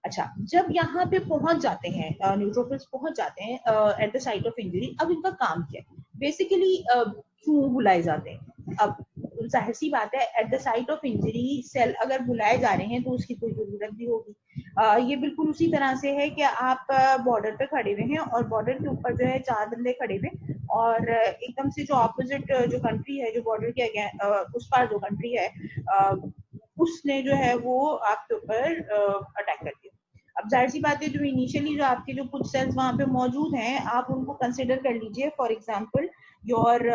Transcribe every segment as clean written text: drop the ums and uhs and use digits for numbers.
अच्छा, जब यहाँ पे पहुंच जाते हैं, न्यूट्रोफिल्स पहुंच जाते हैं eight the site of injury, अब इनका काम क्या है बेसिकली, क्यों बुलाए जाते हैं? अब जाहिर सी बात है, at the site of injury cell अगर बुलाए जा रहे हैं तो उसकी कोई जरूरत भी होगी। ये बिल्कुल उसी तरह से है कि आप बॉर्डर पे खड़े हुए हैं और बॉर्डर के ऊपर जो है 4 बंदे खड़े हुए, और एकदम से जो ऑपोजिट जो कंट्री है, जो बॉर्डर के उस पार जो कंट्री है, उसने जो है वो आपके ऊपर अटैक कर दिया। अब जाहिर सी बात है, जो इनिशियली जो आपके जो कुछ सेल्स वहां पे मौजूद हैं, आप उनको कंसिडर कर लीजिए, for example your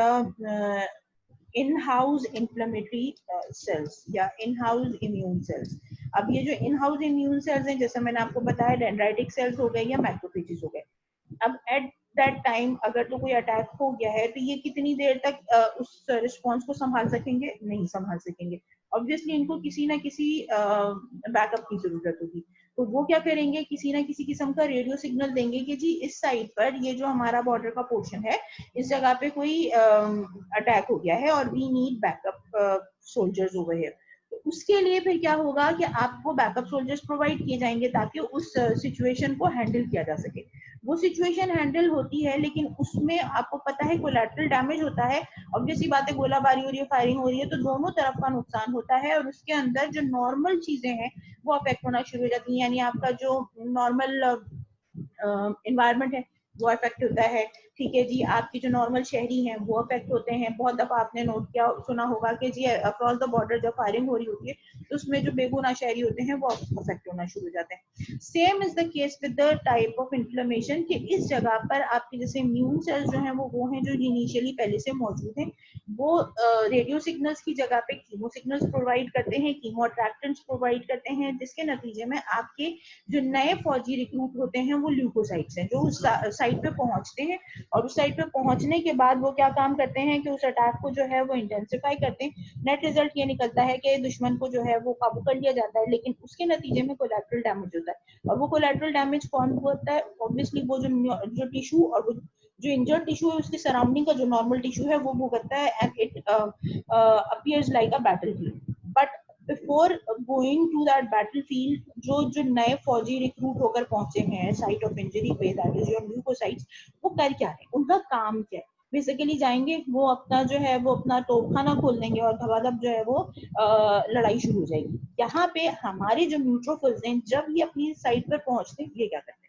in house inflammatory cells या इन हाउस इम्यून सेल्स। अब ये जो इन हाउस इम्यून सेल्स हैं, जैसे मैंने आपको बताया, डेंड्राइटिक सेल्स हो गए या मैक्रोफेजेस हो गए। अब एट दैट टाइम अगर तो कोई अटैक हो गया है, तो ये कितनी देर तक उस रिस्पॉन्स को संभाल सकेंगे? नहीं संभाल सकेंगे। ऑब्वियसली इनको किसी ना किसी बैकअप की जरूरत होगी। तो वो क्या करेंगे, किसी ना किसी किस्म का रेडियो सिग्नल देंगे कि जी इस साइड पर ये जो हमारा बॉर्डर का पोर्शन है, इस जगह पे कोई अटैक हो गया है और we need backup soldiers over here. तो उसके लिए फिर क्या होगा कि आपको बैकअप सोल्जर्स प्रोवाइड किए जाएंगे ताकि उस सिचुएशन को हैंडल किया जा सके। वो सिचुएशन हैंडल होती है, लेकिन उसमें आपको पता है कोलैटरल डैमेज होता है। ऑब्वियसली बात है, गोलाबारी हो रही है, फायरिंग हो रही है, तो दोनों तरफ का नुकसान होता है, और उसके अंदर जो नॉर्मल चीजें हैं वो अफेक्ट होना शुरू हो जाती है। यानी आपका जो नॉर्मल इन्वायरमेंट है वो अफेक्ट होता है। ठीक है जी, आपकी जो नॉर्मल शहरी हैं वो अफेक्ट होते हैं। बहुत दफा आपने नोट किया सुना होगा कि जी अक्रॉस द बॉर्डर जब फायरिंग हो रही होती है तो उसमें जो बेगुनाह शहरी होते हैं वो अफेक्ट होना शुरू हो जाते हैं। Same is the case with the type of inflammation, कि इस जगह पर आपके जैसे इम्यून सेल्स जो हैं वो हैं जो इनिशियली पहले से मौजूद हैं। वो रेडियो सिग्नल्स की जगह पे कीमो सिग्नल्स प्रोवाइड करते हैं, कीमो अट्रैक्टेंट्स प्रोवाइड करते हैं, जिसके नतीजे में आपके जो नए फौजी रिक्रूट होते हैं वो ल्यूकोसाइट्स हैं जो उस साइट पे पहुंचते हैं, और उस साइट पे पहुंचने के बाद वो क्या काम करते हैं कि उस अटैक को जो है वो इंटेंसिफाई करते हैं। नेट रिजल्ट ये निकलता है कि दुश्मन को जो है वो काबू कर लिया जाता है, लेकिन उसके नतीजे में कोलैटरल डैमेज होता है। और वो कोलैटरल डैमेज कौन होता है? ऑब्वियसली वो जो टिश्यू और वो जो इंजर्ड टिश्यू है उसके सराउंडिंग का जो नॉर्मल टिश्यू है वो भुगतता है, and it appears like a battlefield. But before going to that battlefield, जो नए फौजी रिक्रूट होकर पहुंचे हैं साइट ऑफ इंजरी पे, दैट इज योर ल्यूकोसाइट्स, वो कर क्या रहे हैं, उनका काम क्या है? बेसिकली जाएंगे, वो अपना जो है वो अपना तोपखाना खोल देंगे और धबाधब जो है वो लड़ाई शुरू हो जाएगी। यहाँ पे हमारे जो न्यूट्रोफिल्स हैं, जब ये अपनी साइट पर पहुंचते हैं, ये क्या करते हैं?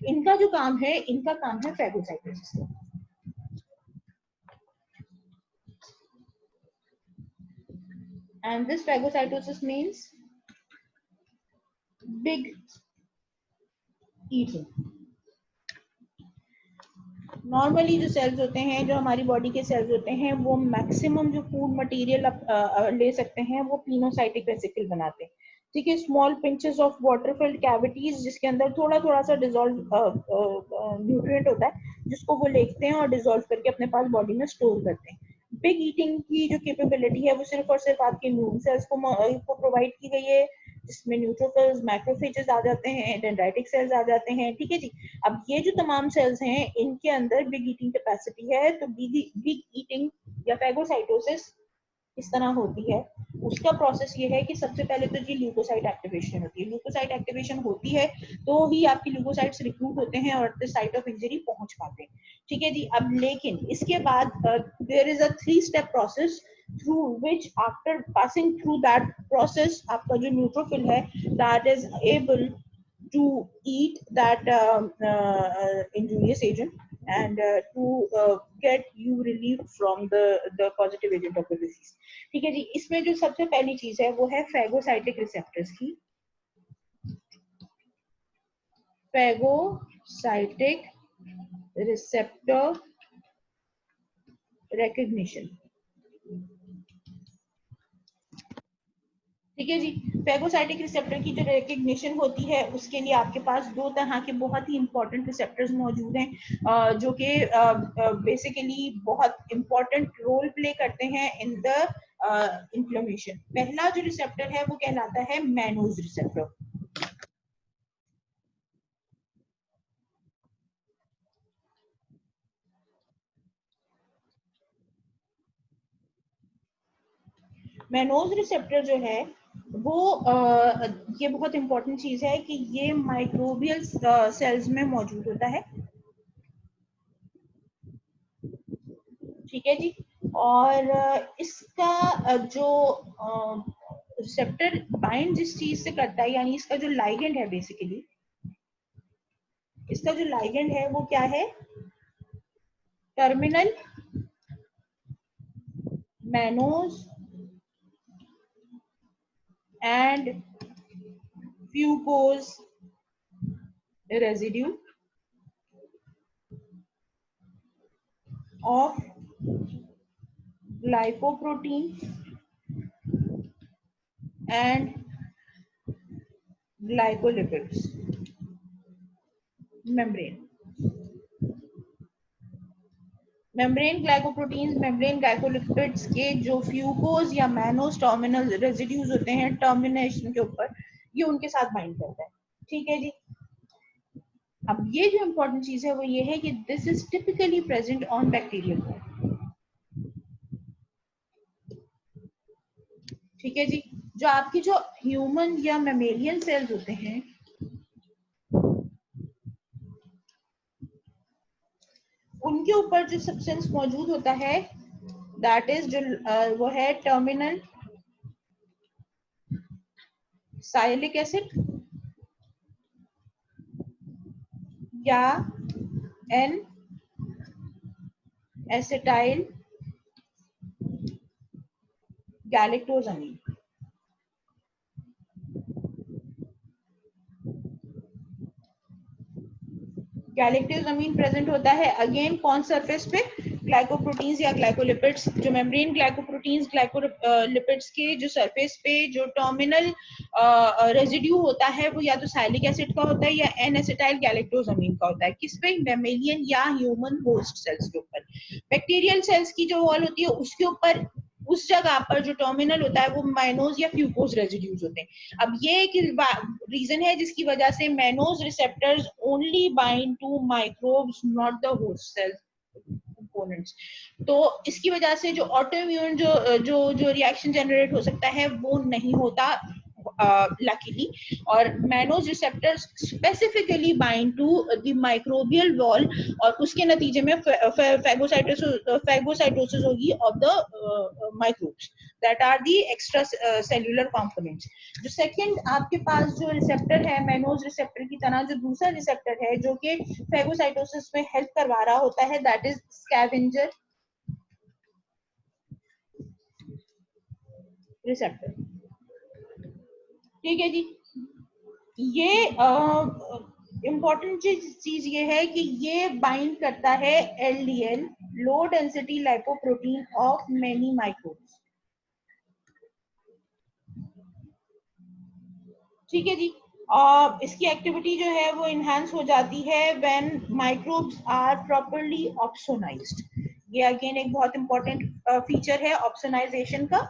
इनका जो काम है, इनका काम है phagocytosis. And this phagocytosis means big eating. Normally जो सेल्स होते हैं, जो हमारी बॉडी के सेल्स होते हैं, वो मैक्सिमम जो फूड मटेरियल ले सकते हैं वो पिनोसाइटिक वेसिकल बनाते हैं। ठीक है, small pinches of water field cavities, जिसके अंदर थोड़ा थोड़ा सा डिजोल्व न्यूट्रिएंट होता है, जिसको वो लेते हैं और डिजोल्व करके अपने पास बॉडी में स्टोर करते हैं। बिग ईटिंग की जो कैपेबिलिटी है वो सिर्फ और सिर्फ आपके इम्यून सेल्स को प्रोवाइड की गई है, जिसमें न्यूट्रोफिल्स, मैक्रोफेजेस आ जाते हैं, डेंड्राइटिक सेल्स आ जाते हैं। ठीक है जी, अब ये जो तमाम सेल्स हैं इनके अंदर बिग ईटिंग कैपेसिटी है। तो बिग ईटिंग या फैगोसाइटोसिस इस तरह होती है। उसका प्रोसेस ये है कि सबसे पहले तो जी ल्यूकोसाइट एक्टिवेशन होती है। ल्यूकोसाइट एक्टिवेशन होती है तो ही आपके ल्यूकोसाइट्स रिक्रूट होते हैं और द साइट ऑफ इंजरी पहुंच पाते हैं। ठीक है जी, अब लेकिन इसके बाद there is a 3 step process through which after passing through that process आपका जो न्यूट्रोफिल है that is able to eat that injurious agent and get you relieved from the positive agent of the disease. ठीक है जी, इसमें जो सबसे पहली चीज है वो है फैगोसाइटिक रिसेप्टर्स की, फैगोसाइटिक रिसेप्टर रिकग्निशन। ठीक है जी, फैगोसाइटिक रिसेप्टर की जो रिकग्निशन होती है उसके लिए आपके पास 2 तरह के बहुत ही इंपॉर्टेंट रिसेप्टर्स मौजूद हैं जो कि बेसिकली बहुत इंपॉर्टेंट रोल प्ले करते हैं इन द इन्फ्लेमेशन। पहला जो रिसेप्टर है वो कहलाता है मैनोज रिसेप्टर। मैनोज रिसेप्टर जो है वो ये बहुत इंपॉर्टेंट चीज है कि ये माइक्रोबियल सेल्स में मौजूद होता है, ठीक है जी। और इसका जो रिसेप्टर बाइंड जिस चीज से करता है, यानी इसका जो लाइगेंड है बेसिकली, इसका जो लाइगेंड है वो क्या है, terminal mannose and fucose residue of glycoprotein and glycolipids membrane glycoproteins, membrane glycolipids के जो फ्यूकोज या मैनोस टर्मिनल रेजिड्यूज होते हैं टर्मिनेशन के ऊपर, ये उनके साथ बाइंड करता है, ठीक है जी। अब ये जो इंपॉर्टेंट चीज है वो ये है कि this is typically present on bacterial, ठीक है जी। जो आपकी जो ह्यूमन या मेमेलियन सेल्स होते हैं, उनके ऊपर जो सब्सटेंस मौजूद होता है दैट इज जो वो है टर्मिनल साइलिक एसिड या एन एसिटाइल गैलेक्टोजामिन। गैलेक्टोजामिन प्रेजेंट होता है अगेन कौन सरफेस पे, ग्लाइकोप्रोटीन्स या ग्लाइकोलिपिड्स, जो मेम्ब्रेन ग्लाइकोप्रोटीन्स ग्लाइकोलिपिड्स के जो सरफेस पे जो टर्मिनल रेजिड्यू होता है वो या तो साइलिक एसिड का होता है या एन एसिटाइल गैलेक्टोजामिन का होता है। किस पे, मैमेलियन या ह्यूमन होस्ट सेल्स के ऊपर। बैक्टीरियल सेल्स की जो वॉल होती है उसके ऊपर उस जगह पर जो टर्मिनल होता है वो माइनोज या फ्यूकोज रेजिड्यूज होते हैं। अब ये एक रीजन है जिसकी वजह से mannose receptors only bind to microbes not the host cell components. तो इसकी वजह से जो ऑटोइम्यून जो रिएक्शन जनरेट हो सकता है वो नहीं होता लकीली। और mannose receptors specifically bind to the microbial wall और उसके नतीजे में फैगोसाइटोसिस होगी of the microbes that are the extra cellular components. जो सेकंड आपके पास जो रिसेप्टर है मैनोज रिसेप्टर की तरह, जो दूसरा रिसेप्टर है जो कि फैगोसाइटोसिस में हेल्प करवा रहा होता है दैट इज स्कैवेंजर रिसेप्टर, ठीक है जी। ये इम्पोर्टेंट चीज ये है कि ये बाइंड करता है LDL low density lipoprotein of many microbes, ठीक है जी। और इसकी एक्टिविटी जो है वो इनहेंस हो जाती है व्हेन माइक्रोब्स आर प्रॉपर्ली ऑप्सोनाइज्ड। ये अगेन एक बहुत इंपॉर्टेंट फीचर है ऑप्सोनाइजेशन का।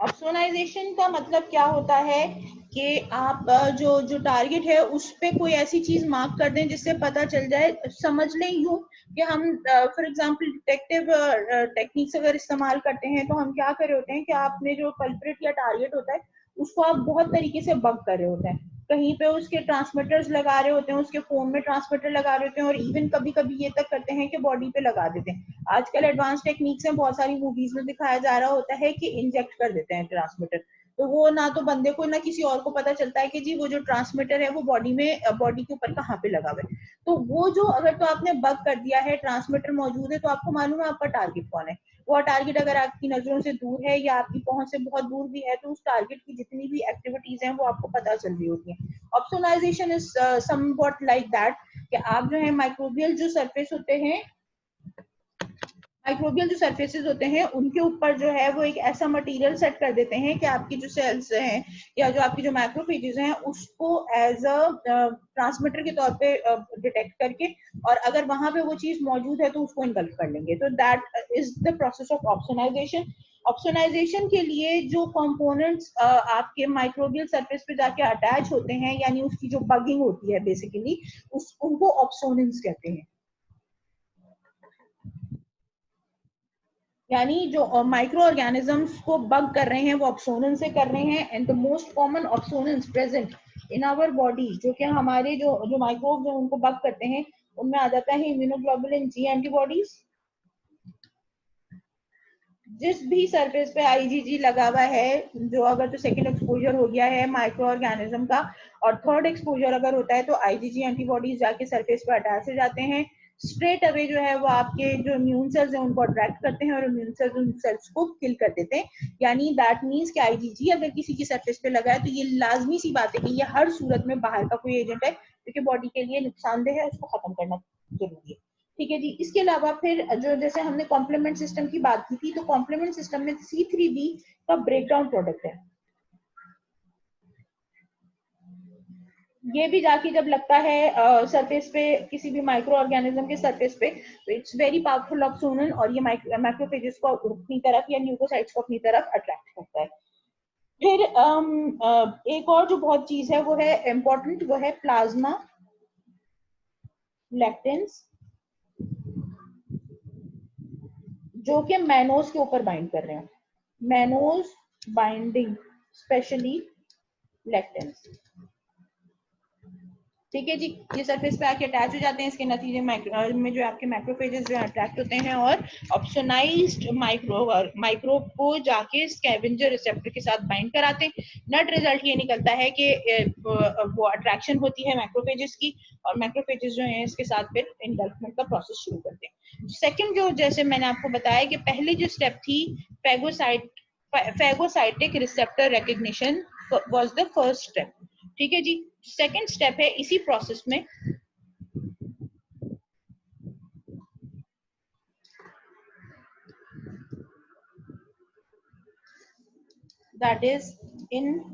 ऑप्सोनाइजेशन का मतलब क्या होता है कि आप जो टारगेट है उस पे कोई ऐसी चीज मार्क कर दें जिससे पता चल जाए, समझ लें यूं कि हम फॉर एग्जांपल डिटेक्टिव टेक्निक्स अगर इस्तेमाल करते हैं तो हम क्या कर रहे होते हैं कि आपने जो कल्प्रिट या टारगेट होता है उसको आप बहुत तरीके से बग कर रहे होते हैं। कहीं पे उसके ट्रांसमीटर्स लगा रहे होते हैं, उसके फोन में ट्रांसमीटर लगा रहे होते हैं और इवन कभी कभी ये तक करते हैं कि बॉडी पे लगा देते हैं। आजकल एडवांस टेक्निक्स में बहुत सारी मूवीज में दिखाया जा रहा होता है कि इंजेक्ट कर देते हैं ट्रांसमीटर, तो वो ना तो बंदे को ना किसी और को पता चलता है कि जी वो जो ट्रांसमीटर है वो बॉडी के ऊपर कहाँ पे लगा हुआ है। तो वो जो अगर तो आपने बग कर दिया है, ट्रांसमीटर मौजूद है तो आपको मालूम है आपका टारगेट कौन है। वो टारगेट अगर आपकी नजरों से दूर है या आपकी पहुंच से बहुत दूर भी है तो उस टारगेट की जितनी भी एक्टिविटीज हैं वो आपको पता चल रही होती है। Opsonization is somewhat like that कि आप जो है माइक्रोबियल जो सरफेस होते हैं, माइक्रोबियल जो सरफेसेस होते हैं उनके ऊपर जो है वो एक ऐसा मटेरियल सेट कर देते हैं कि आपकी जो सेल्स हैं या जो आपकी जो माइक्रोफेजेस हैं उसको एज अ ट्रांसमीटर के तौर पे डिटेक्ट करके, और अगर वहां पे वो चीज मौजूद है तो उसको इनकल्प कर लेंगे। तो that is the process of opsonization. Opsonization के लिए जो कंपोनेंट्स आपके माइक्रोबियल सरफेस पे जाके अटैच होते हैं यानी उसकी जो बगिंग होती है बेसिकली उनको ऑप्सोनिन्स कहते हैं। यानी जो माइक्रो ऑर्गेनिजम्स को बग कर रहे हैं वो ऑप्सोनन से कर रहे हैं, and the most common opsonins present in our body, जो कि हमारे जो माइक्रोब जो उनको बग करते हैं, उनमें आ जाता है इम्यूनोग्लोबुलिन जी एंटीबॉडीज। जिस भी सरफेस पे आईजीजी लगा हुआ है, जो अगर तो सेकंड एक्सपोजर हो गया है माइक्रो ऑर्गेनिज्म का, और थर्ड एक्सपोजर अगर होता है तो आईजीजी एंटीबॉडीज जाके सरफेस पे अटैच हो जाते हैं। स्ट्रेट अवे जो है वो आपके जो इम्यून सेल्स हैं उनको अट्रैक्ट करते हैं और इम्यून सेल्स उन सेल्स को किल कर देते हैं। यानी दैट मीन्स कि आईजीजी अगर किसी की सरफेस पे लगा है तो ये लाजमी सी बात है कि ये हर सूरत में बाहर का कोई एजेंट है क्योंकि बॉडी के लिए नुकसानदेह है, उसको खत्म करना जरूरी है। ठीक है जी। इसके अलावा फिर जो जैसे हमने कॉम्प्लीमेंट सिस्टम की बात की थी, तो कॉम्प्लीमेंट सिस्टम में C3b का ब्रेकडाउन प्रोडक्ट है। ये भी जाके जब लगता है सरफेस पे किसी भी माइक्रो ऑर्गेनिज्म के सरफेस पे, तो इट्स वेरी पावरफुल ऑप्सोनन और ये मैक्रोफेजेस को अपनी तरफ या न्यूक्लियोसाइट्स को अपनी तरफ अट्रैक्ट करता है। फिर एक और जो बहुत चीज है वो है इम्पोर्टेंट, वो है प्लाज्मा लैक्टेंस, जो कि मैनोज के ऊपर बाइंड कर रहे हैं। Mannose binding specially lectins. ठीक है जी। ये सरफेस पे आके अटैच हो जाते हैं, इसके नतीजे में जो आपके मैक्रोफेजेस जो अट्रैक्ट होते हैं और ऑप्सोनाइज्ड माइक्रोब को जाके स्कैवेंजर रिसेप्टर के साथ बाइंड कराते हैं। नट रिजल्ट ये निकलता है कि वो अट्रैक्शन होती है मैक्रोफेजेस की, और मैक्रोफेजेस जो है इसके साथ फिर इनगल्फमेंट का प्रोसेस शुरू करते हैं। सेकेंड जो जैसे मैंने आपको बताया कि पहले जो स्टेप थी phagocytic receptor recognition was the first step. ठीक है जी। सेकेंड स्टेप है इसी प्रोसेस में दैट इज इनगल्फमेंट।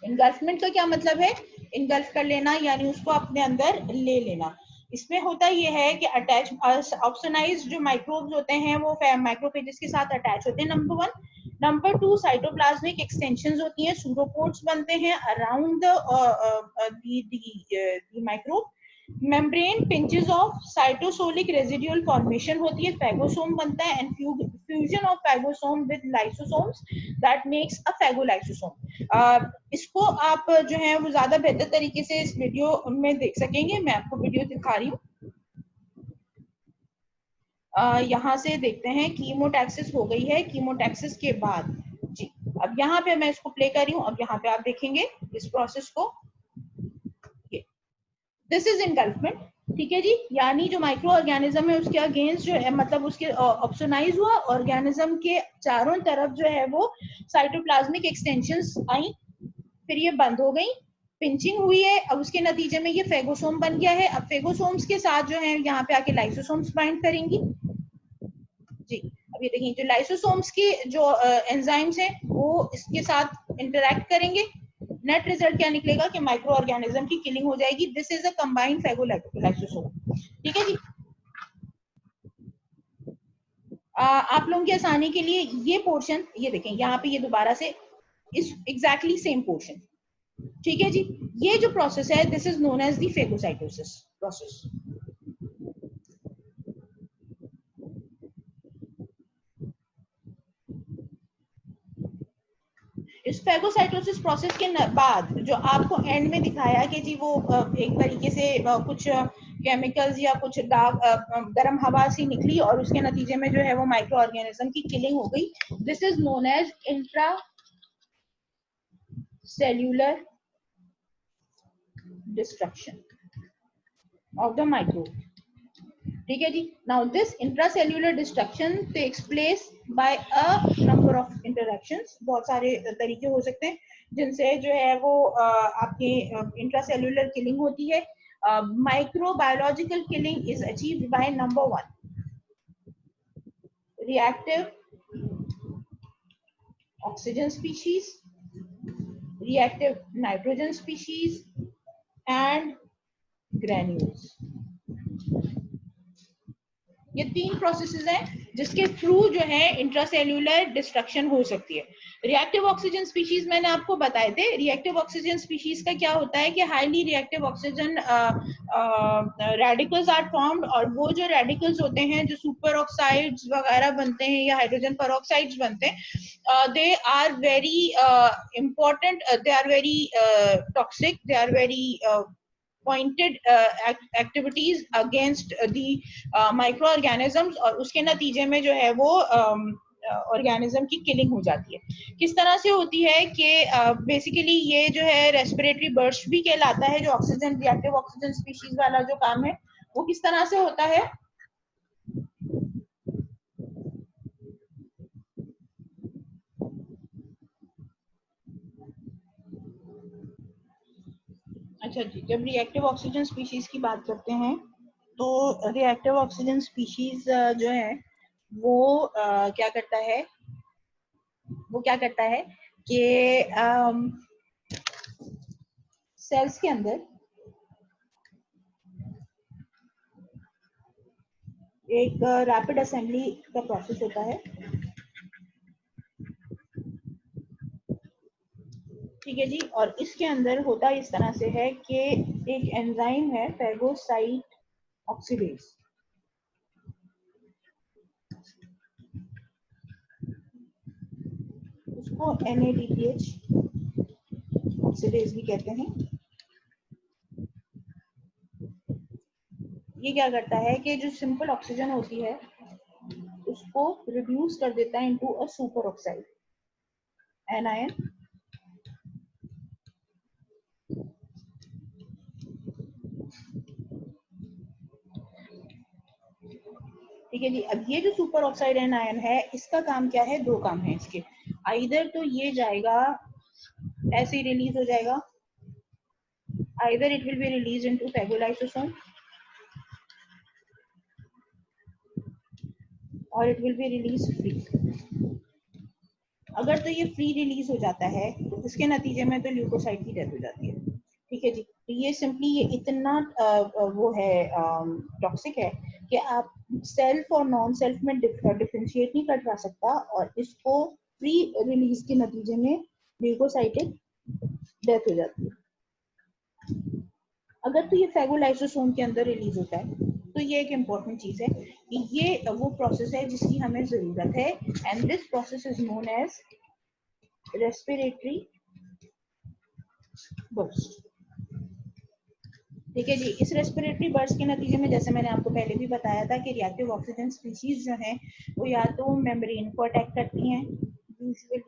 इनगल्फमेंट का क्या मतलब है? इनगल्फ कर लेना यानी उसको अपने अंदर ले लेना। इसमें होता यह है कि अटैच ऑप्सोनाइज्ड जो माइक्रोब्स होते हैं वो माइक्रोफेजेस के साथ अटैच होते हैं, number one. Number two, cytoplasmic extensions होती हैं, सूडोपोड्स बनते हैं around the microbe. Membrane pinches off cytosolic residual formation होती है, फेगोसोम बनता है, and fusion of phagosome with lysosomes that makes a phagolysosome. इसको आप जो है वो ज्यादा बेहतर तरीके से इस वीडियो में देख सकेंगे। मैं आपको वीडियो दिखा रही हूँ। यहाँ से देखते हैं कीमोटैक्सिस हो गई है। कीमोटैक्सिस के बाद जी, अब यहाँ पे मैं इसको प्ले कर रही हूँ। अब यहाँ पे आप देखेंगे इस प्रोसेस को, दिस इज इनगल्फमेंट। ठीक है जी। यानी जो माइक्रो ऑर्गेनिज्म है उसके अगेंस्ट जो है, मतलब उसके ऑप्सोनाइज हुआ ऑर्गेनिज्म के चारों तरफ जो है वो साइटोप्लाज्मिक एक्सटेंशंस आई, फिर ये बंद हो गई, पिंचिंग हुई है, अब उसके नतीजे में ये फेगोसोम बन गया है। अब फेगोसोम्स के साथ जो है यहाँ पे आके लाइसोसोम्स बाइंड करेंगी जी। अब ये देखिए जो लाइसोसोम्स की जो एंजाइम्स हैं वो इसके साथ इंटरैक्ट करेंगे। नेट रिजल्ट क्या निकलेगा कि माइक्रो ऑर्गेनिज्म की किलिंग हो जाएगी। This is a combined phagolysosome. ठीक है जी। आप लोगों की आसानी के लिए ये पोर्शन ये देखें, यहाँ पे ये दोबारा से इस एग्जैक्टली सेम पोर्शन। ठीक है जी। ये जो प्रोसेस है this is known as the phagocytosis process. इस फेगोसाइटोसिस प्रोसेस के बाद जो आपको एंड में दिखाया कि जी वो एक तरीके से कुछ केमिकल्स या कुछ गर्म हवा सी निकली और उसके नतीजे में जो है वो माइक्रो ऑर्गेनिज्म की किलिंग हो गई। This is known as intracellular destruction of the microbe. ठीक है जी। Now this intracellular destruction takes place by a number of interactions. बहुत सारे तरीके हो सकते हैं जिनसे जो है वो आपकी इंट्रासेल्यूलर किलिंग होती है। Microbiological killing is achieved by number one, reactive oxygen species, reactive nitrogen species and granules। ये तीन प्रोसेसेस हैं जिसके थ्रू जो है इंट्रासेल्यूलर डिस्ट्रक्शन हो सकती है। रिएक्टिव ऑक्सीजन स्पीशीज मैंने आपको बताए थे। रिएक्टिव ऑक्सीजन स्पीशीज का क्या होता है कि highly reactive oxygen radicals are formed, और वो जो रेडिकल्स होते हैं जो सुपर ऑक्साइड्स वगैरह बनते हैं या हाइड्रोजन पेरोक्साइड्स बनते हैं, they are very important, they are very toxic, they are very pointed activities against the microorganisms, और उसके नतीजे में जो है वो ऑर्गेनिज्म की किलिंग हो जाती है। किस तरह से होती है कि बेसिकली ये जो है रेस्पिरेटरी बर्स्ट भी कहलाता है, जो ऑक्सीजन रिएक्टिव ऑक्सीजन स्पीशीज वाला जो काम है वो किस तरह से होता है। अच्छा जी, जब रिएक्टिव ऑक्सीजन स्पीशीज की बात करते हैं तो रिएक्टिव ऑक्सीजन स्पीशीज जो है वो क्या करता है, वो क्या करता है कि सेल्स के अंदर एक रैपिड असेंबली का प्रोसेस होता है। ठीक है जी, और इसके अंदर होता इस तरह से है कि एक एंजाइम है फेगोसाइट ऑक्सीडेज, उसको NADPH ऑक्सीडेज भी कहते हैं। ये क्या करता है कि जो सिंपल ऑक्सीजन होती है उसको रिड्यूस कर देता है into a super oxide anion. ठीक है जी, अब ये जो सुपर ऑक्साइड एनायन है इसका काम क्या है, दो काम है इसके। आइदर तो ये जाएगा ऐसे ही रिलीज हो जाएगा, either it will be release into phagolysosome और it will be release free. अगर तो ये फ्री रिलीज हो जाता है तो उसके नतीजे में तो ल्यूकोसाइट की डेथ हो जाती है। ठीक है जी, तो ये सिंपली ये इतना वो है टॉक्सिक है कि आप सेल्फ और नॉन सेल्फ में डिफरेंशिएट नहीं कर सकता, और इसको फ्री रिलीज के नतीजे में ल्यूकोसाइटिक डेथ हो जाती है। अगर तो ये फेगोलाइसोसोम के अंदर रिलीज होता है तो ये एक इम्पॉर्टेंट चीज है कि ये वो प्रोसेस है जिसकी हमें जरूरत है, and this process is known as respiratory burst. ठीक है जी, इस रेस्पिरेटरी बर्स्ट के नतीजे में जैसे मैंने आपको पहले भी बताया था कि रिएक्टिव ऑक्सीजन स्पीशीज जो हैं वो या तो मेम्ब्रेन को अटैक करती हैं यूजुअली,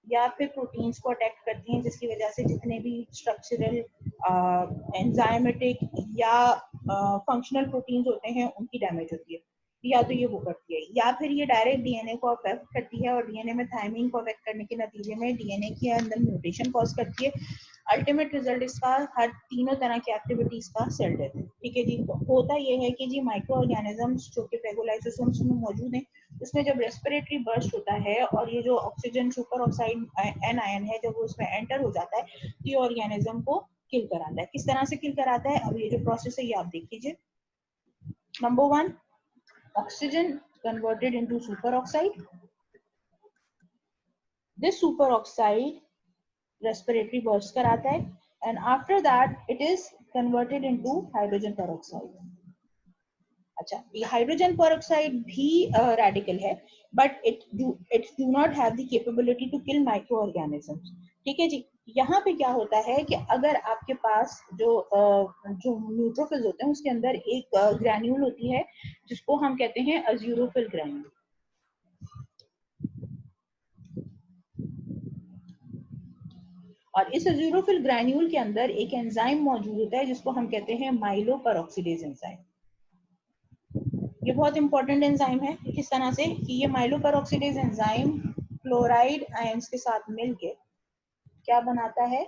या फिर प्रोटीन्स को अटैक करती हैं, जिसकी वजह से जितने भी स्ट्रक्चरल एंजाइमेटिक या फंक्शनल प्रोटीन्स होते हैं उनकी डैमेज होती है। या तो ये वो करती है, या फिर ये डायरेक्ट डीएनए को अफेक्ट करती है और डीएनए में थायमीन को अफेक्ट करने के नतीजे में डीएनए के अंदर म्यूटेशन कॉज करती है। अल्टीमेट रिजल्ट इसका हर तीनों तरह की एक्टिविटीज का सेल डेथ है। ठीक है जी, तो होता ये है कि जी माइक्रो ऑर्गेनिजम्स जो कि फेगोलाइसोसोम्स में मौजूद हैं, उसमें जब रेस्पिरेटरी बर्स्ट होता है और ये जो ऑक्सीजन सुपर ऑक्साइड एनायन है जब वो उसमें एंटर हो जाता है तो ये ऑर्गेनिज्म को किल कराता है। किस तरह से किल कराता है, अब ये जो प्रोसेस है ये आप देख लीजिए। Number 1, oxygen converted into superoxide. This superoxide respiratory burst कराता है, and after that it is converted into hydrogen peroxide. अच्छा, ये हाइड्रोजन पेरोक्साइड भी रेडिकल है, but it do not have the capability to kill microorganisms. ठीक है जी, यहाँ पे क्या होता है कि अगर आपके पास जो न्यूट्रोफिल्स होते हैं उसके अंदर एक ग्रैन्यूल होती है जिसको हम कहते हैं अज़्यूरोफिल ग्रैन्यूल, और इस अज़्यूरोफिल ग्रैन्यूल के अंदर एक एंजाइम मौजूद होता है जिसको हम कहते हैं माइलो पेरोक्सीडेज एंजाइम। ये बहुत इंपॉर्टेंट एंजाइम है। किस तरह से कि ये myeloperoxidase enzyme chloride ions के साथ मिलके क्या बनाता है,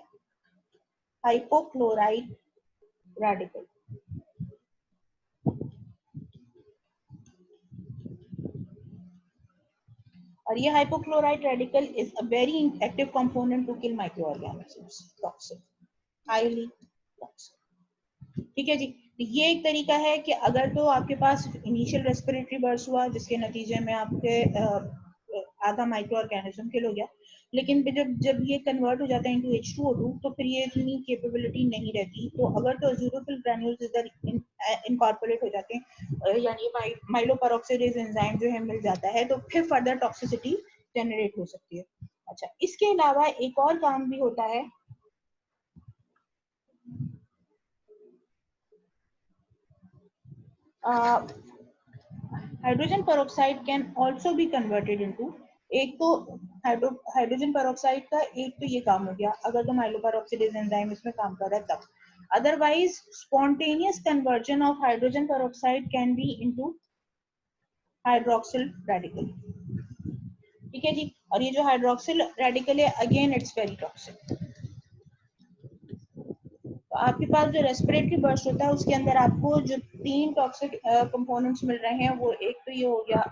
हाइपोक्लोराइड रेडिकल। और ये hypochloride radical is a very active component to kill microorganisms, toxic, highly toxic. ठीक है जी, ये एक तरीका है कि अगर तो आपके पास इनिशियल रेस्पिरेटरी बर्स्ट हुआ जिसके नतीजे में आपके आधा माइक्रो ऑर्गेनिज्म किल हो गया, लेकिन फिर जब जब ये कन्वर्ट हो जाता है इनटू H2O2 तो फिर ये इतनी कैपेबिलिटी नहीं रहती। तो अगर तो अज़ूरोफिल ग्रैन्यूल्स इधर इनकॉर्पोरेट हो जाते हैं, यानी माइलोपेरोक्सीडेज एंजाइम जो है मिल जाता है, तो फिर फर्दर टॉक्सिसिटी जनरेट हो सकती है। अच्छा, इसके अलावा एक और काम भी होता है, hydrogen peroxide can also be converted into, एक तो हाइड्रोजन पेरोक्साइड का एक तो ये काम हो गया अगर तो माइलोपेरोक्सीडेज एंजाइम इसमें काम कर रहा है तब। Otherwise spontaneous conversion of hydrogen peroxide can be into hydroxyl radical. ठीक है जी, और ये जो हाइड्रोक्सिल रेडिकल है अगेन इट्स वेरी टॉक्सिक। तो आपके पास जो रेस्पिरेटरी बर्स्ट होता है उसके अंदर आपको जो 3 टॉक्सिक कंपोनेंट्स मिल रहे हैं, वो एक तो ये हो गया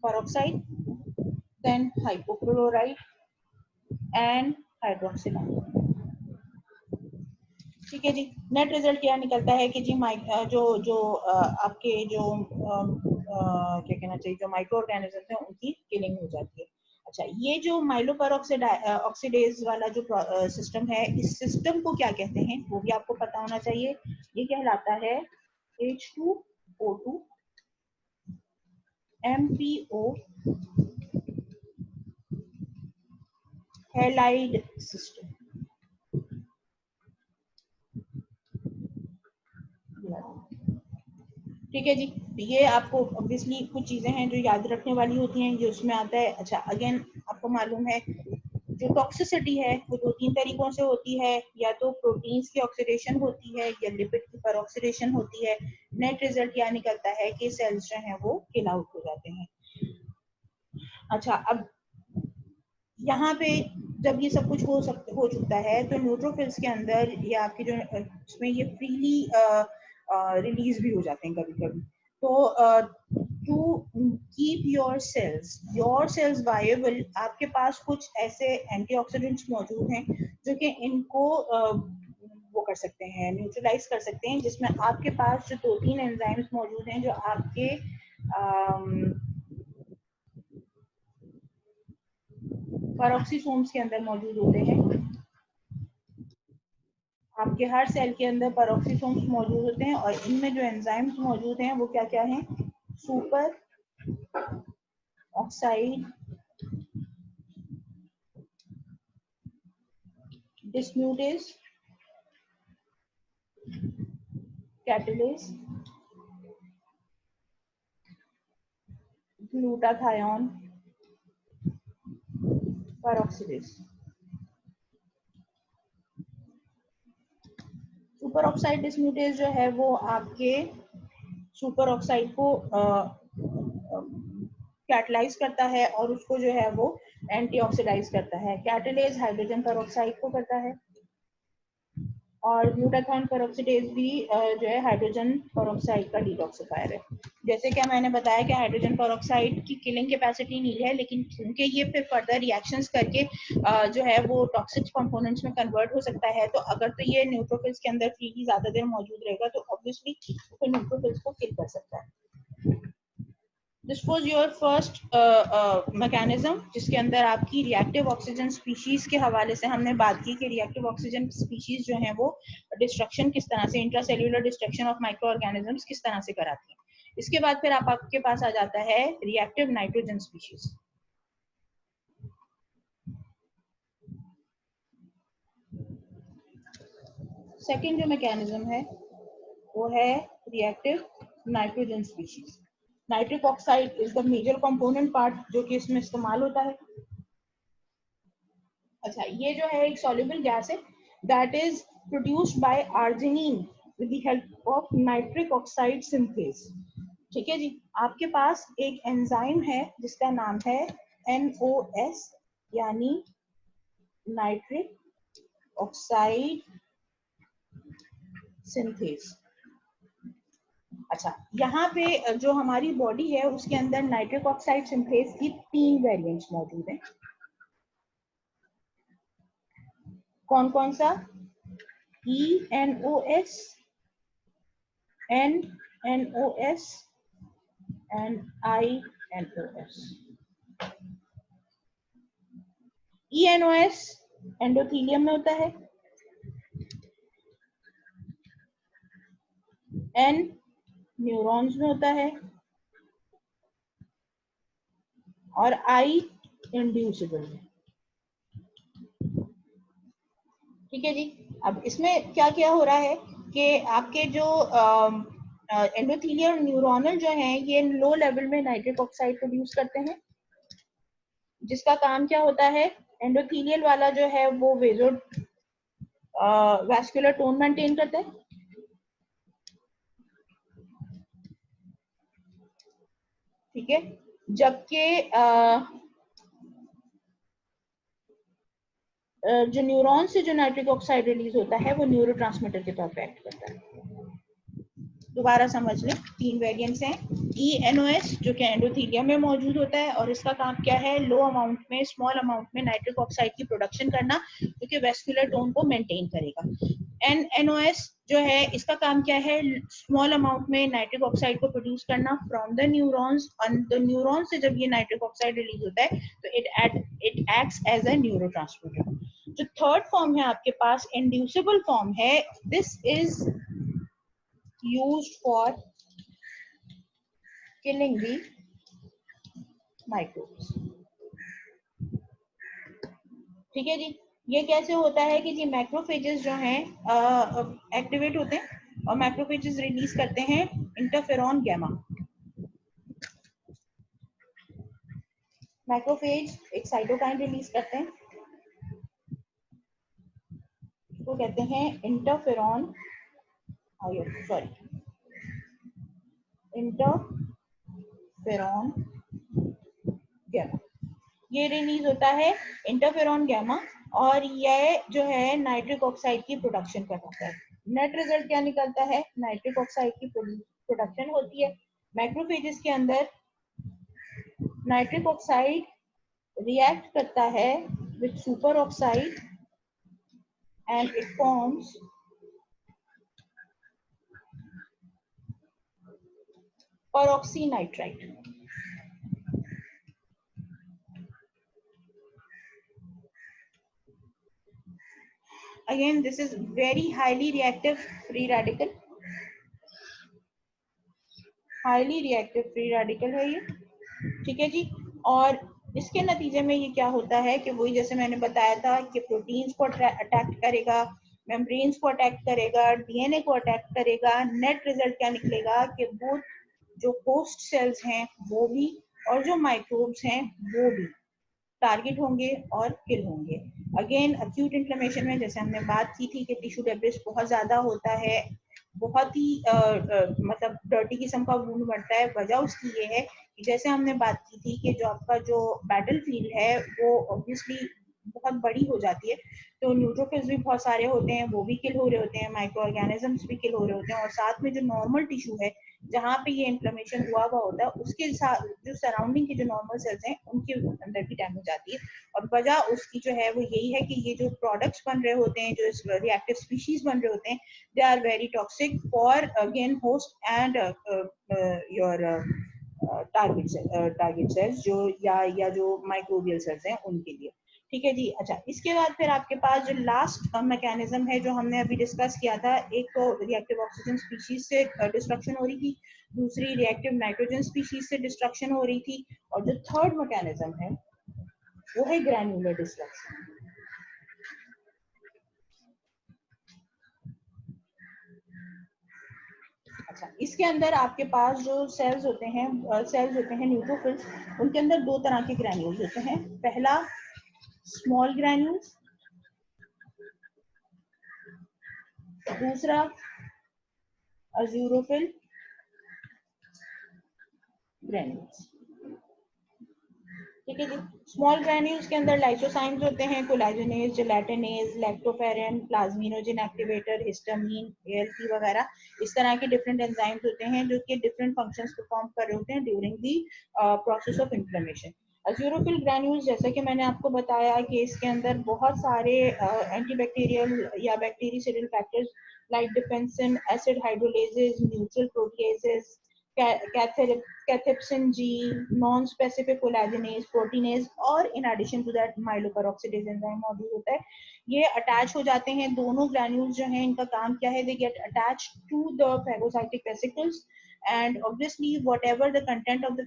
peroxide, then hypochlorite and hydroxyl। ठीक है जी, नेट रिजल्ट क्या निकलता है कि जी आपके जो क्या कहना चाहिए, जो माइक्रो ऑर्गेनिज्म है उनकी किलिंग हो जाती है। अच्छा, ये जो माइलोपेरोक्साइड ऑक्सीडेज वाला जो सिस्टम है, इस सिस्टम को क्या कहते हैं वो भी आपको पता होना चाहिए। ये कहलाता है H2O2 MPO हैलाइड सिस्टम। ठीक है जी, ये आपको ऑब्वियसली कुछ चीजें हैं जो याद रखने वाली होती हैं, ये उसमें आता है। अच्छा, अगेन आपको मालूम है जो टॉक्सिसिटी है वो 2-3 तरीकों से होती है, या तो प्रोटीन्स की ऑक्सीडेशन होती है या लिपिड की परऑक्सीडेशन होती है। नेट रिजल्ट क्या निकलता है कि सेल्स जो हैं वो किल आउट हो जाते हैं। अच्छा, अब यहाँ पे जब ये सब कुछ हो चुकता है तो न्यूट्रोफिल्स के अंदर ये आपके जो इसमें ये फ्रीली रिलीज भी हो जाते हैं कभी कभी। तो to keep your cells viable, आपके पास कुछ ऐसे एंटीऑक्सीडेंट्स मौजूद हैं जो कि इनको वो कर सकते हैं, न्यूट्रलाइज कर सकते हैं, जिसमें आपके पास जो 2-3 एंजाइम्स मौजूद हैं जो आपके पेरोक्सीसोम्स के अंदर मौजूद होते हैं। आपके हर सेल के अंदर पेरोक्सीसोम्स मौजूद होते हैं और इनमें जो एंजाइम्स मौजूद हैं वो क्या क्या हैं? Super oxide dismutase, catalase, glutathione, peroxidase. Super oxide dismutase जो है वो आपके सुपर ऑक्साइड को कैटलाइज करता है और उसको जो है वो एंटीऑक्सीडाइज करता है। कैटलेज हाइड्रोजन पेरोक्साइड को करता है, और ग्लूटाथायोन पेरोक्सीडेज भी जो है हाइड्रोजन पेरोक्साइड का डिटॉक्सिफायर है। जैसे कि मैंने बताया कि हाइड्रोजन पेरोक्साइड की किलिंग कैपेसिटी नहीं है, लेकिन क्योंकि ये फिर फर्दर रिएक्शंस करके जो है वो टॉक्सिक कंपोनेंट्स में कन्वर्ट हो सकता है, तो अगर तो ये न्यूट्रोफिल्स के अंदर फ्रीली ज्यादा देर मौजूद रहेगा तो ऑब्वियसली फिर न्यूट्रोफिल्स को किल कर सकता है। This was your first mechanism, जिसके अंदर आपकी रिएक्टिव ऑक्सीजन स्पीशीज के हवाले से हमने बात की कि रिएक्टिव ऑक्सीजन स्पीशीज जो हैं वो डिस्ट्रक्शन किस तरह से, intracellular destruction of micro organisms किस तरह से कराती हैं। इसके बाद फिर आपके पास आ जाता है रिएक्टिव नाइट्रोजन स्पीशीज। सेकेंड जो मैकेनिज्म है वो है reactive nitrogen species. Nitric oxide is the major component part जो कि इसमें इस्तेमाल होता है। अच्छा, ये जो है एक सॉल्युबल गैस है that is produced by arginine with the help of nitric oxide synthase. ठीक है जी, आपके पास एक एंजाइम है जिसका नाम है NOS, यानी नाइट्रिक ऑक्साइड सिंथेज। अच्छा, यहाँ पे जो हमारी बॉडी है उसके अंदर नाइट्रिक ऑक्साइड सिंथेज की 3 वेरिएंट्स मौजूद हैं। कौन कौन सा? ENOS, NNOS and INOS. ENOS endothelium में होता है, N न्यूरॉन्स में होता है और I इंड्यूसिबल में। ठीक है जी। अब इसमें क्या क्या हो रहा है कि आपके जो एंडोथीलियल न्यूरोनल जो हैं ये लो लेवल में नाइट्रिक ऑक्साइड प्रोड्यूस करते हैं, जिसका काम क्या होता है, एंडोथीलियल वाला जो है वो वेजो वैस्कुलर टोन मेंटेन करता है, ठीक है, जबकि जो न्यूरॉन से जो नाइट्रिक ऑक्साइड रिलीज होता है वो न्यूरोट्रांसमीटर के तौर पे एक्ट करता है। दोबारा समझ लें, तीन वेरिएंट्स हैं। ENOS जो कि एंडोथीलियम में मौजूद होता है और इसका काम क्या है, लो अमाउंट में, स्मॉल अमाउंट में नाइट्रिक ऑक्साइड की प्रोडक्शन करना, जो कि वेस्कुलर टोन को मेंटेन करेगा। NNOS जो है इसका काम क्या है, स्मॉल अमाउंट में नाइट्रिक ऑक्साइड को प्रोड्यूस करना फ्रॉम द न्यूरॉन्स, और द न्यूरॉन से जब ये नाइट्रिक ऑक्साइड रिलीज होता है तो it acts as a neurotransmitter. जो थर्ड फॉर्म है आपके पास इंड्यूसिबल फॉर्म है, this is used for killing the microbes। ठीक है जी। ये कैसे होता है कि जी मैक्रोफेजेस जो हैं एक्टिवेट होते हैं और मैक्रोफेजेस रिलीज करते हैं इंटरफेरॉन गैमा। मैक्रोफेज एक साइटोकाइन रिलीज करते हैं, इसको कहते हैं इंटरफेरॉन, इंटरफेरॉन गैमा। ये रिलीज होता है इंटरफेरॉन गैमा और ये जो है नाइट्रिक ऑक्साइड की प्रोडक्शन करता है। नेट रिजल्ट क्या निकलता है, नाइट्रिक ऑक्साइड की प्रोडक्शन होती है। मैक्रोफेजेस के अंदर नाइट्रिक ऑक्साइड रिएक्ट करता है with super oxide and it forms peroxynitrite। Again, this is very highly reactive free radical, highly reactive free radical है ये। ठीक है जी। और इसके नतीजे में ये क्या होता है कि वही जैसे मैंने बताया था कि प्रोटीन्स को अटैक करेगा, मेम्ब्रेन्स को अटैक करेगा, डीएनए को अटैक करेगा। नेट रिजल्ट क्या निकलेगा कि वो जो होस्ट सेल्स हैं वो भी और जो माइक्रोब्स हैं वो भी टारगेट होंगे और किल होंगे। अगेन एक्यूट इन्फ्लेमेशन में जैसे हमने बात की थी कि टिश्यू डेब्रिस बहुत ज्यादा होता है, बहुत ही मतलब डर्टी किस्म का वुंड बनता है। वजह उसकी ये है कि जैसे हमने बात की थी कि जो आपका जो बैटल फील्ड है वो ऑब्वियसली बहुत बड़ी हो जाती है, तो न्यूट्रोफिल्स भी बहुत सारे होते हैं, वो भी किल हो रहे होते हैं, माइक्रो ऑर्गेनिजम्स भी किल हो रहे होते हैं, और साथ में जो नॉर्मल टिश्यू है जहाँ पे ये इन्फ्लेमेशन हुआ होता है उसके साथ जो सराउंडिंग के जो नॉर्मल सेल्स हैं उनके अंदर भी डैमेज आती है। और वजह उसकी जो है वो यही है कि ये जो प्रोडक्ट्स बन रहे होते हैं, जो रिएक्टिव स्पीशीज बन रहे होते हैं, they are very toxic for again host and your target cells जो या जो माइक्रोबियल सेल्स हैं उनके लिए। ठीक है जी। अच्छा, इसके बाद फिर आपके पास जो लास्ट मैकेनिज्म है जो हमने अभी डिस्कस किया था, एक तो रिएक्टिव ऑक्सीजन स्पीशीज से डिस्ट्रक्शन हो रही थी, दूसरी रिएक्टिव नाइट्रोजन स्पीशीज से डिस्ट्रक्शन हो रही थी, और जो थर्ड मैकेनिज्म है वो है ग्रैन्युलर डिस्ट्रक्शन। अच्छा, इसके अंदर आपके पास जो सेल्स होते हैं न्यूट्रोफिल्स, उनके अंदर दो तरह के ग्रैन्यूल्स होते हैं। पहला स्मॉल ग्रैन्यूल्स, दूसरा अज़ूरोफिल ग्रैन्यूल्स। ठीक है जी। स्मॉल ग्रैन्यूल्स के अंदर लाइसोसाइम्स होते हैं, कोलाजनेज, जेलेटिनेज, लैक्टोफेरेन, प्लाज्मिनोजेन एक्टिवेटर, हिस्टामीन, ALP वगैरह, इस तरह के डिफरेंट एंजाइम्स होते हैं जो कि डिफरेंट फंक्शंस परफॉर्म कर रहे होते हैं during the process of inflammation. Azurophil granules, जैसा कि मैंने आपको बताया कि इसके अंदर बहुत सारे एंटीबैक्टीरियल या बैक्टीरियाइडल factors like defensin, acid hydrolases, neutral proteases, cathepsin G, non-specific collagenase, proteinase, और in addition to that myeloperoxidase enzyme मौजूद होता है. ये अटैच हो जाते हैं. दोनों ग्रैन्यूल्स जो हैं इनका काम क्या है? They get attached to the phagocytic vesicles, and obviously whatever the content of the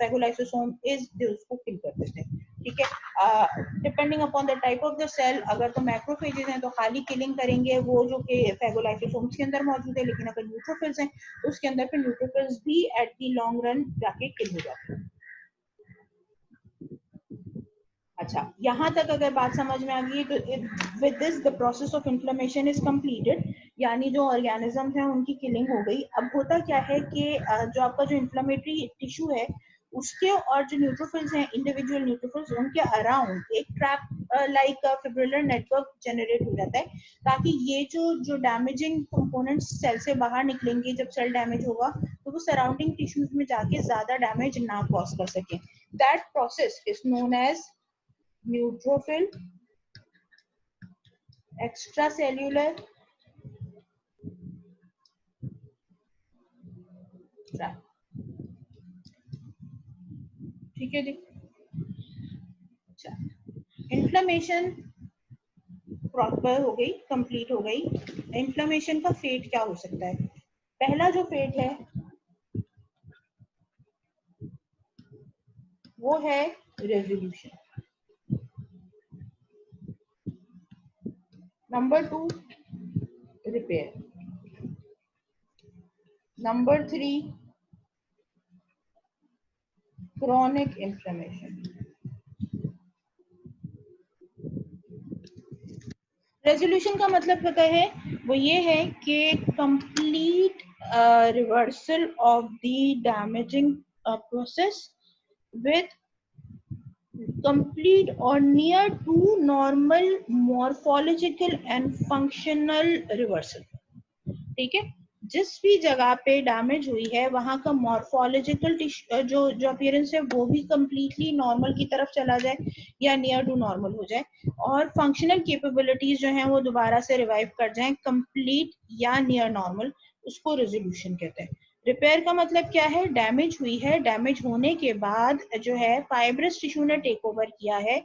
phagolysosome is, they उसको kill कर देते हैं. ठीक है. Depending upon the type of the cell, अगर तो मैक्रोफेजेस हैं तो खाली किलिंग करेंगे वो जो कि फेगोलाइसोसोम्स के अंदर मौजूद है, लेकिन अगर न्यूट्रोफिल्स हैं तो उसके अंदर फिर न्यूट्रोफिल्स भी एट द लॉन्ग रन जाके किल हो जाते हैं. अच्छा, यहाँ तक अगर बात समझ में आ गई तो with this the process of inflammation is completed, यानी जो ऑर्गेनिजम्स हैं उनकी किलिंग हो गई. अब होता क्या है कि जो आपका जो इन्फ्लेमेटरी टिश्यू है उसके और जो न्यूट्रोफिल्स हैं, इंडिविजुअल न्यूट्रोफिल्स, उनके अराउंड एक trap like fibrillar network generate हो जाता है, ताकि ये जो डैमेजिंग कंपोनेंट्स सेल से बाहर निकलेंगे जब सेल डैमेज होगा तो वो सराउंडिंग टिश्यूज में जाके ज्यादा डैमेज ना कॉज कर सके. That process is known as neutrophil extracellular trap. ठीक है जी. अच्छा, इन्फ्लेमेशन प्रॉपर हो गई, कंप्लीट हो गई. इन्फ्लेमेशन का फेट क्या हो सकता है? पहला जो फेट है वो है resolution. Number 2 repair. Number 3 chronic inflammation. Resolution का मतलब क्या है? वो ये है कि complete reversal of the damaging process with complete or near to normal morphological and functional reversal. ठीक है. जिस भी जगह पे डैमेज हुई है वहां का मॉर्फोलॉजिकल जो अपीयरेंस है वो भी कंप्लीटली नॉर्मल की तरफ चला जाए या नियर टू नॉर्मल हो जाए, और फंक्शनल कैपेबिलिटीज जो हैं वो दोबारा से रिवाइव कर जाएं कंप्लीट या नियर नॉर्मल. उसको रेजोल्यूशन कहते हैं. रिपेयर का मतलब क्या है? डैमेज हुई है, डैमेज होने के बाद जो है फाइब्रस टिश्यू ने टेक ओवर किया है,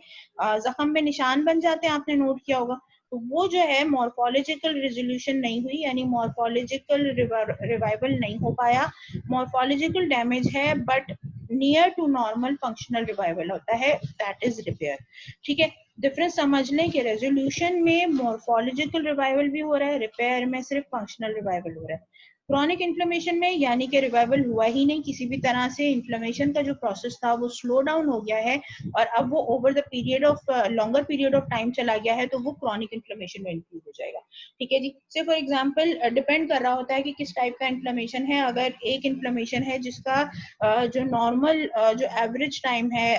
जख्म में निशान बन जाते हैं, आपने नोट किया होगा. तो वो जो है मॉर्फोलॉजिकल रेजोल्यूशन नहीं हुई, यानी मॉर्फोलॉजिकल रिवाइवल नहीं हो पाया. मॉर्फोलॉजिकल डैमेज है but near to normal functional revival होता है, दैट इज रिपेयर. ठीक है. डिफरेंस समझ लें कि रेजोल्यूशन में मॉर्फोलॉजिकल रिवाइवल भी हो रहा है, रिपेयर में सिर्फ फंक्शनल रिवाइवल हो रहा है. क्रॉनिक इन्फ्लेमेशन में यानी कि रिवाइवल हुआ ही नहीं किसी भी तरह से, इन्फ्लेमेशन का जो प्रोसेस था वो स्लो डाउन हो गया है और अब वो over the period of longer period of time चला गया है, तो वो क्रॉनिक इन्फ्लेमेशन में इंक्लूड हो जाएगा. ठीक है जी. से फॉर एग्जांपल डिपेंड कर रहा होता है कि किस टाइप का इन्फ्लेमेशन है. अगर एक इन्फ्लेमेशन है जिसका जो नॉर्मल जो एवरेज टाइम है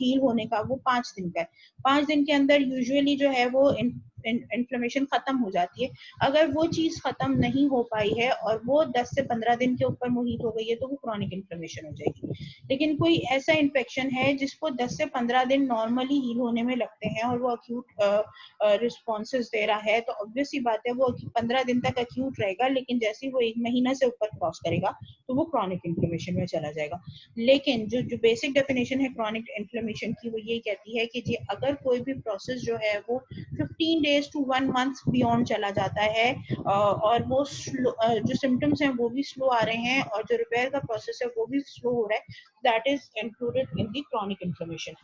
हील होने का वो 5 दिन का है, 5 दिन के अंदर यूजुअली जो है वो इन्फ्लेमेशन खत्म हो जाती है. अगर वो चीज खत्म नहीं हो पाई है और वो 10 से 15 दिन के ऊपर मुहित हो गई है तो वो क्रॉनिक इन्फ्लेमेशन हो जाएगी. लेकिन कोई ऐसा इन्फेक्शन है जिसको 10 से 15 दिन नॉर्मली हील होने में लगते हैं और वो अक्यूट रिस्पॉन्सेज दे रहा है, तो ऑब्वियस सी बात है वो 15 दिन तक अक्यूट रहेगा, लेकिन जैसे ही वो 1 महीना से ऊपर क्रॉस करेगा तो वो क्रॉनिक इन्फ्लेमेशन में चला जाएगा. लेकिन जो बेसिक डेफिनेशन है क्रॉनिक इन्फ्लेमेशन की वो ये कहती है कि जी अगर कोई भी प्रोसेस जो है वो 15 days to 1 month बियॉन्ड चला जाता है और वो जो सिम्टम्स हैं वो भी स्लो आ रहे हैं और जो रिपेयर का प्रोसेस है वो भी स्लो हो रहा है, that is included in the chronic inflammation.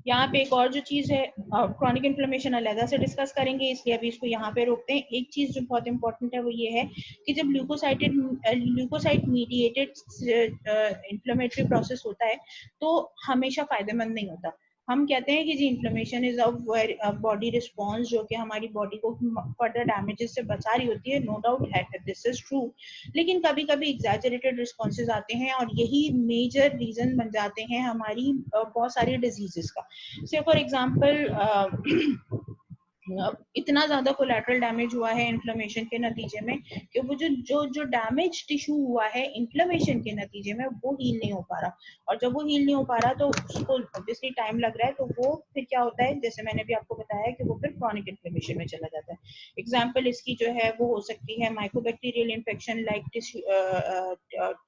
यहाँ पे एक और जो चीज है, क्रॉनिक इन्फ्लेमेशन अलग से डिस्कस करेंगे, इसलिए अभी इसको यहाँ पे रोकते हैं. एक चीज जो बहुत इंपॉर्टेंट है वो ये है कि जब ल्यूकोसाइट मीडिएटेड इन्फ्लेमेटरी प्रोसेस होता है तो हमेशा फायदेमंद नहीं होता. हम कहते हैं कि जी inflammation is a body response जो कि हमारी बॉडी को फर्दर डैमेजेस से बचा रही होती है, no doubt this is true, लेकिन कभी कभी एग्जैजरेटेड रिस्पॉन्सेज आते हैं और यही मेजर रीजन बन जाते हैं हमारी बहुत सारी डिजीजेस का. से फॉर एग्जांपल इतना ज्यादा कोलैटरल डैमेज हुआ है इन्फ्लेमेशन के नतीजे में कि वो जो डैमेज टिश्यू हुआ है इन्फ्लेमेशन के नतीजे में वो हील नहीं हो पा रहा, और जब वो हील नहीं हो पा रहा तो उसको ऑब्वियसली टाइम लग रहा है, तो वो फिर क्या होता है, जैसे मैंने भी आपको बताया कि वो फिर क्रॉनिक इन्फ्लेमेशन में चला जाता है। एग्जाम्पल इसकी जो है वो हो सकती है माइक्रोबैक्टीरियल इन्फेक्शन लाइक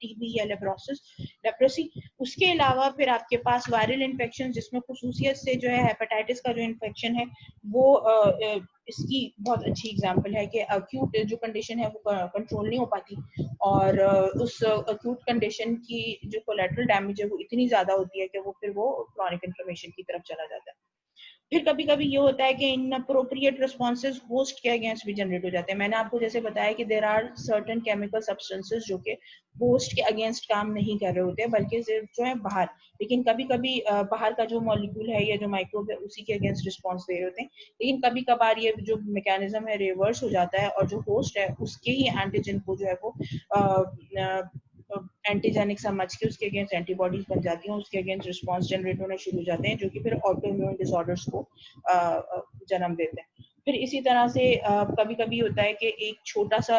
टीबी या लेप्रोसी। उसके अलावा फिर आपके पास वायरल इन्फेक्शन जिसमें खुसूसियत से जो है हेपेटाइटिस का जो इन्फेक्शन है वो इसकी बहुत अच्छी एग्जांपल है कि अक्यूट जो कंडीशन है वो कंट्रोल नहीं हो पाती, और उस अक्यूट कंडीशन की जो कोलैटरल डैमेज है वो इतनी ज्यादा होती है कि वो फिर वो क्रॉनिक इन्फ्लेमेशन की तरफ चला जाता है। फिर कभी कभी ये होता है कि इन अप्रोप्रिएट रिस्पॉन्सेज होस्ट के अगेंस्ट भी जनरेट हो जाते हैं। मैंने आपको जैसे बताया कि there are certain chemical substances जो कि होस्ट के अगेंस्ट काम नहीं कर रहे होते हैं, बल्कि सिर्फ जो है बाहर, लेकिन कभी कभी बाहर का जो मॉलिक्यूल है या जो माइक्रोब है उसी के अगेंस्ट रिस्पॉन्स दे रहे होते हैं, लेकिन कभी कभार ये जो मैकेनिज्म है रिवर्स हो जाता है और जो होस्ट है उसके ही एंटीजन को जो है वो एंटीजेनिक समझ के उसके अगेंस्ट एंटीबॉडीज बन जाती हैं, उसके अगेंस्ट रिस्पॉन्स जनरेट होने शुरू हो जाते हैं, जो कि फिर ऑटोइम्यून डिसऑर्डर्स को जन्म देते हैं। फिर इसी तरह से कभी कभी होता है कि एक छोटा सा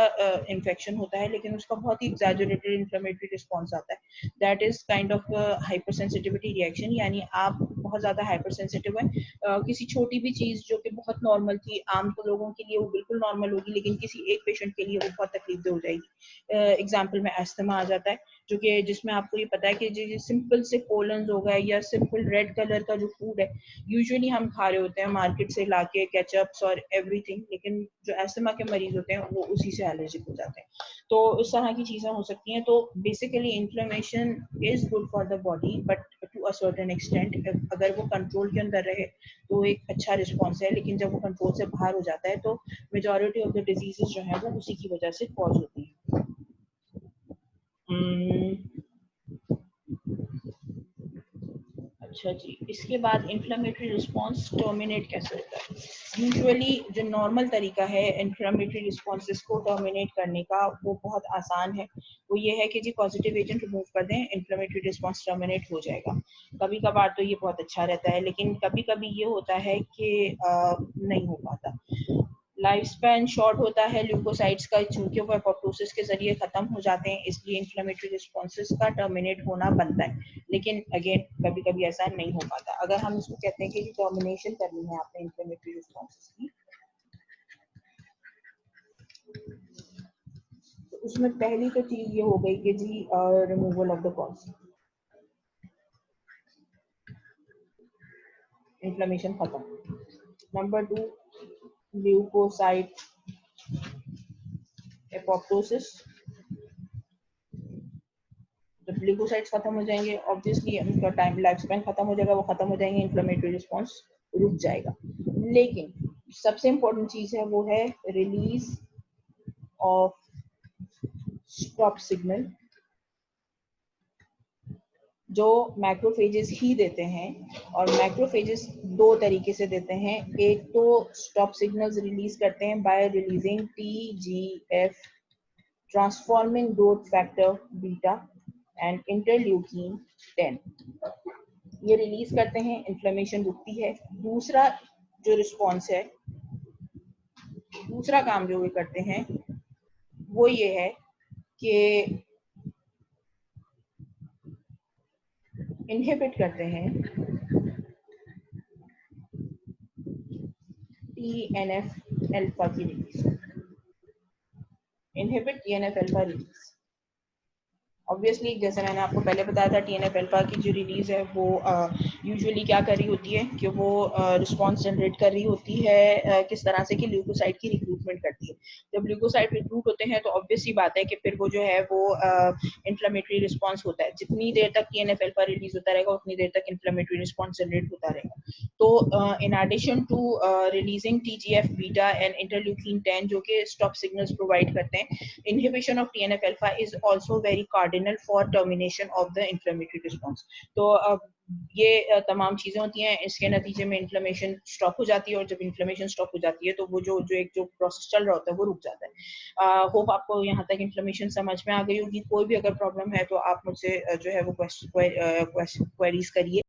इन्फेक्शन होता है लेकिन उसका बहुत ही एग्जैजरेटेड इन्फ्लेमेटरी रिस्पॉन्स आता है, that is kind of hyper sensitivity reaction, यानी आप बहुत ज्यादा हाइपर सेंसिटिव है किसी छोटी भी चीज जो कि बहुत नॉर्मल थी आम तो लोगों के लिए वो बिल्कुल नॉर्मल होगी, लेकिन किसी एक पेशेंट के लिए वो बहुत तकलीफ दे हो जाएगी। एग्जाम्पल में अस्थमा आ जाता है, जो कि जिसमें आपको ये पता है कि जो सिंपल से कोलन हो गए या सिंपल रेड कलर का जो फूड है यूजुअली हम खा रहे होते हैं मार्केट से लाके केचप्स और एवरीथिंग, लेकिन जो अस्थमा के मरीज होते हैं वो उसी से एलर्जिक हो जाते हैं। तो इस तरह की चीजें हो सकती हैं। तो basically inflammation is good for the body but to a certain extent, अगर वो कंट्रोल के अंदर रहे तो एक अच्छा रिस्पॉन्स है, लेकिन जब वो कंट्रोल से बाहर हो जाता है तो मेजॉरिटी ऑफ द डिजीजेस जो है वो उसी की वजह से कॉज होती है। अच्छा जी, इसके बाद इन्फ्लेमेटरी रिस्पॉन्स टर्मिनेट कैसे होता है। यूजुअली जो नॉर्मल तरीका है इन्फ्लेमेटरी रिस्पॉन्सेस को टर्मिनेट करने का वो बहुत आसान है, वो ये है कि जी पॉजिटिव एजेंट रिमूव कर दें, इन्फ्लेमेटरी रिस्पॉन्स टर्मिनेट हो जाएगा। कभी कभार तो ये बहुत अच्छा रहता है, लेकिन कभी कभी ये होता है कि नहीं हो पाता। लाइफ स्पैन शॉर्ट होता है ल्यूकोसाइट्स का, चूंकि वो एपोप्टोसिस के जरिए खत्म हो जाते हैं, इसलिए इन्फ्लेमेटरी रिस्पॉन्सेस का टर्मिनेट होना बनता है, लेकिन अगेन कभी कभी ऐसा नहीं हो पाता। अगर हम इसको कहते हैं कि टर्मिनेशन करनी है आपने इन्फ्लेमेटरी रिस्पॉन्सेस की, तो उसमें पहली तो चीज ये हो गई कि जी removal of the cause, inflammation खत्म। नंबर 2, ल्यूकोसाइट एपोप्टोसिस, जब ल्यूकोसाइट्स खत्म हो जाएंगे ऑब्वियसली उनका टाइम लाइफ स्पैन खत्म हो जाएगा, वो खत्म हो जाएंगे, इन्फ्लेमेटरी रिस्पॉन्स रुक जाएगा। लेकिन सबसे इम्पोर्टेंट चीज है वो है रिलीज ऑफ स्टॉप सिग्नल, जो मैक्रोफेजेस ही देते हैं, और मैक्रोफेजेस दो तरीके से देते हैं। एक तो स्टॉप सिग्नल्स रिलीज करते हैं bye releasing TGF, transforming growth factor beta and interleukin 10, ये रिलीज करते हैं, इन्फ्लेमेशन रुकती है। दूसरा जो रिस्पॉन्स है, दूसरा काम जो वे करते हैं वो ये है कि इनहिबिट करते हैं TNF अल्फा की release, inhibit TNF alpha release. Obviously जैसे मैंने आपको पहले बताया था TNF अल्फा की जो रिलीज है वो यूजुअली क्या कर रही होती है कि वो रिस्पांस जनरेट कर रही होती है किस तरह से कि ल्यूकोसाइट की रिक्रूटमेंट करती है। जब ल्यूकोसाइट रिक्रूट होते हैं तो ऑब्वियस सी बात है कि फिर वो जो है वो इन्फ्लेमेटरी रिस्पांस होता है, जितनी देर तक TNF अल्फा रिलीज होता रहेगा उतनी देर तक इन्फ्लेमेटरी रिस्पांस जनरेट होता रहेगा। तो in addition to releasing TGF beta and interleukin 10 जो कि स्टॉप सिग्नल्स प्रोवाइड करते हैं, inhibition of TNF alpha is also very cardinal for termination of the inflammatory response। तो अब ये तमाम चीजें होती हैं, इसके नतीजे में इन्फ्लेमेशन स्टॉप हो जाती है, और जब इन्फ्लेमेशन स्टॉप हो जाती है तो वो जो प्रोसेस चल रहा होता है वो रुक जाता है। होप आपको यहाँ तक इन्फ्लेमेशन समझ में आ गई होगी। कोई भी अगर प्रॉब्लम है तो आप मुझसे जो है वो क्वेरीज करिए।